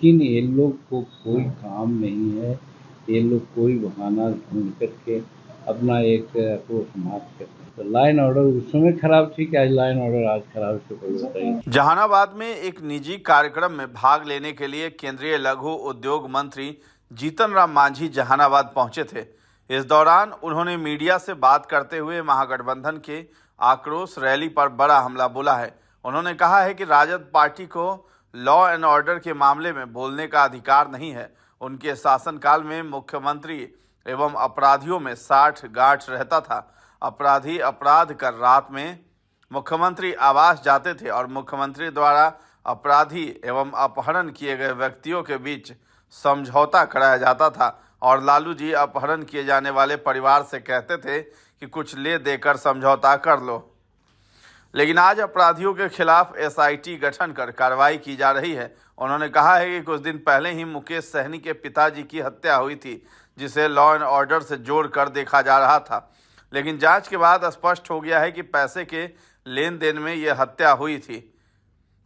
लेकिन ये लोग को कोई काम नहीं है, ये लोग कोई बहाना ढूंढ करके अपना एक आक्रोश समाप्त करते हैं। तो लाइन ऑर्डर उस समय खराब थी कि आज लाइन ऑर्डर आज खराब से कोई बताइए। जहानाबाद में एक निजी कार्यक्रम में भाग लेने के लिए केंद्रीय लघु उद्योग मंत्री जीतन राम मांझी जहानाबाद पहुंचे थे। इस दौरान उन्होंने मीडिया से बात करते हुए महागठबंधन के आक्रोश रैली पर बड़ा हमला बोला है। उन्होंने कहा है कि राजद पार्टी को लॉ एंड ऑर्डर के मामले में बोलने का अधिकार नहीं है। उनके शासनकाल में मुख्यमंत्री एवं अपराधियों में साठ गांठ रहता था। अपराधी अपराध कर रात में मुख्यमंत्री आवास जाते थे और मुख्यमंत्री द्वारा अपराधी एवं अपहरण किए गए व्यक्तियों के बीच समझौता कराया जाता था और लालू जी अपहरण किए जाने वाले परिवार से कहते थे कि कुछ ले देकर समझौता कर लो। लेकिन आज अपराधियों के खिलाफ एसआईटी गठन कर कार्रवाई की जा रही है। उन्होंने कहा है कि कुछ दिन पहले ही मुकेश सहनी के पिताजी की हत्या हुई थी, जिसे लॉ एंड ऑर्डर से जोड़कर देखा जा रहा था, लेकिन जांच के बाद स्पष्ट हो गया है कि पैसे के लेन देन में यह हत्या हुई थी।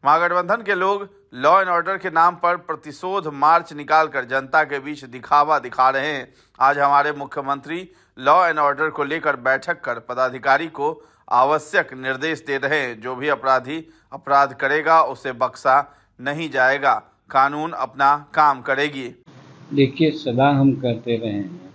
महागठबंधन के लोग लॉ एंड ऑर्डर के नाम पर प्रतिशोध मार्च निकालकर जनता के बीच दिखावा दिखा रहे हैं। आज हमारे मुख्यमंत्री लॉ एंड ऑर्डर को लेकर बैठक कर पदाधिकारी को आवश्यक निर्देश दे रहे हैं। जो भी अपराधी अपराध करेगा उसे बख्शा नहीं जाएगा, कानून अपना काम करेगी। देखिए, सदा हम कहते रहे हैं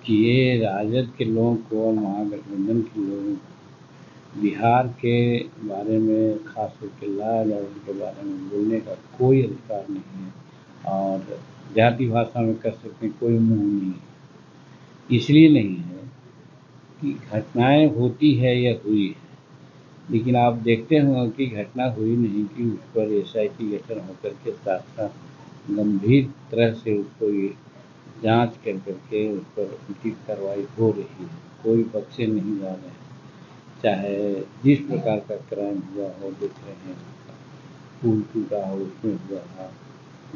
कि ये राजद के लोगों को और महागठबंधन के लोगों को बिहार के बारे में, खास करके लॉ एंड ऑर्डर के बारे में बोलने का कोई अधिकार नहीं है और जाति भाषा में कह सकते हैं कोई मुंह नहीं है। इसलिए नहीं है कि घटनाएं होती है या हुई है, लेकिन आप देखते होंगे कि घटना हुई नहीं कि उस पर एसआईटी गठन होकर के साथ साथ गंभीर तरह से उसको ये जांच कर करके उस पर उचित कार्रवाई हो रही है। कोई बख्शे नहीं जा रहे हैं, चाहे जिस प्रकार का क्राइम हुआ हो। देख रहे हैं, पुल टूटा हो उसमें हुआ है,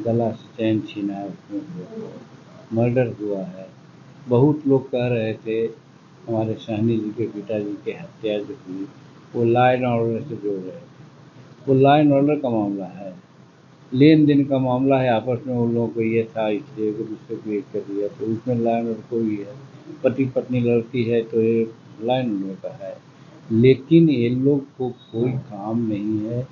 गला से चैन छीना है उसमें हुआ है, मर्डर हुआ है। बहुत लोग कह रहे थे हमारे सहनी जी के पिताजी की हत्या जो हुई वो लॉ एंड ऑर्डर से जोड़ रहे थे। वो लॉ एंड ऑर्डर का मामला है, लेन देन का मामला है। आपस में उन लोगों को ये था इसलिए एक दूसरे को एक कर दिया, तो उसमें लॉ एंड ऑर्डर कोई है। पति पत्नी लड़ती है तो ये लॉ एंड ऑर्डर का है। लेकिन ये लोग को कोई काम नहीं है,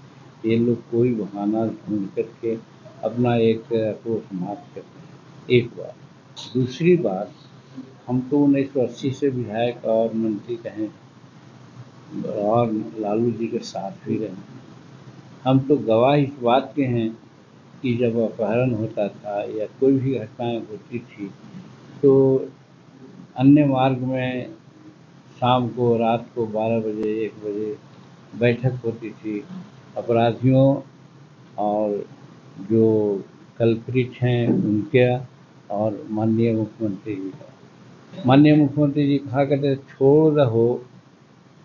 ये लोग कोई बहाना ढूंढ करके अपना एक आक्रोश समाप्त करते हैं। एक बात। दूसरी बात, हम तो 1980 से विधायक और मंत्री कहें और लालू जी के साथ भी रहे। हम तो गवाह इस बात के हैं कि जब अपहरण होता था या कोई भी घटनाएं होती थी तो अन्य मार्ग में शाम को, रात को 12 बजे 1 बजे बैठक होती थी अपराधियों और जो कल्प्रिट हैं उनके और माननीय मुख्यमंत्री जी का। माननीय मुख्यमंत्री जी कहा करते छोड़ दहो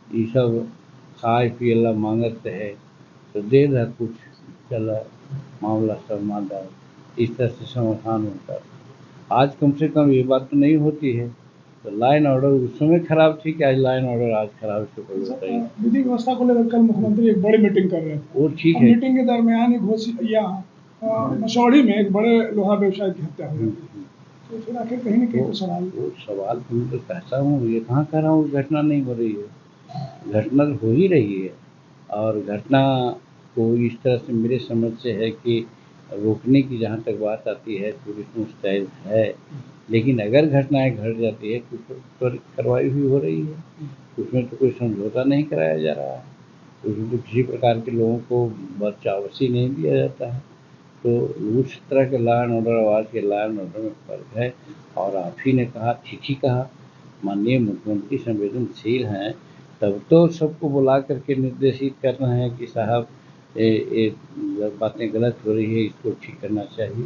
ये सब खाए पियला मांगत है तो दे रहा कुछ चला मामला समाधान, इस तरह से समाधान होता है। आज कम से कम ये बात तो नहीं होती है। तो लाइन ऑर्डर उस समय खराब थी कि आज लाइन ऑर्डर आज खराब से कोई बताइए। विधि व्यवस्था को लेकर कल मुख्यमंत्री एक बड़ी मीटिंग कर रहे थे, वो ठीक है। मीटिंग के दरमियान मसौढ़ी में एक बड़े लोहा व्यवसायी की हत्या हुई, तो फिर आखिर कहीं न कहीं तो सवाल तो मैं तो कहता हूँ, ये कहाँ कह रहा हूँ घटना नहीं हो रही है, घटना हो ही रही है। और घटना को इस तरह से मेरे समझ से है कि रोकने की जहाँ तक बात आती है पुलिस मुस्तैद है, लेकिन अगर घटनाएं घट जाती है तो त्वरित कार्रवाई भी हो रही है। उसमें तो कोई समझौता नहीं कराया जा रहा है, उसमें तो किसी प्रकार के लोगों को बचावसी नहीं दिया जाता है। तो उस तरह के लॉ एंड ऑर्डर और आज के लॉ एंड ऑर्डर में फर्क है। और आप ही ने कहा, ठीक ही कहा, माननीय मुख्यमंत्री संवेदनशील हैं, तब तो सबको बुला करके निर्देशित कर रहे हैं कि साहब ये बातें गलत हो रही है, इसको ठीक करना चाहिए।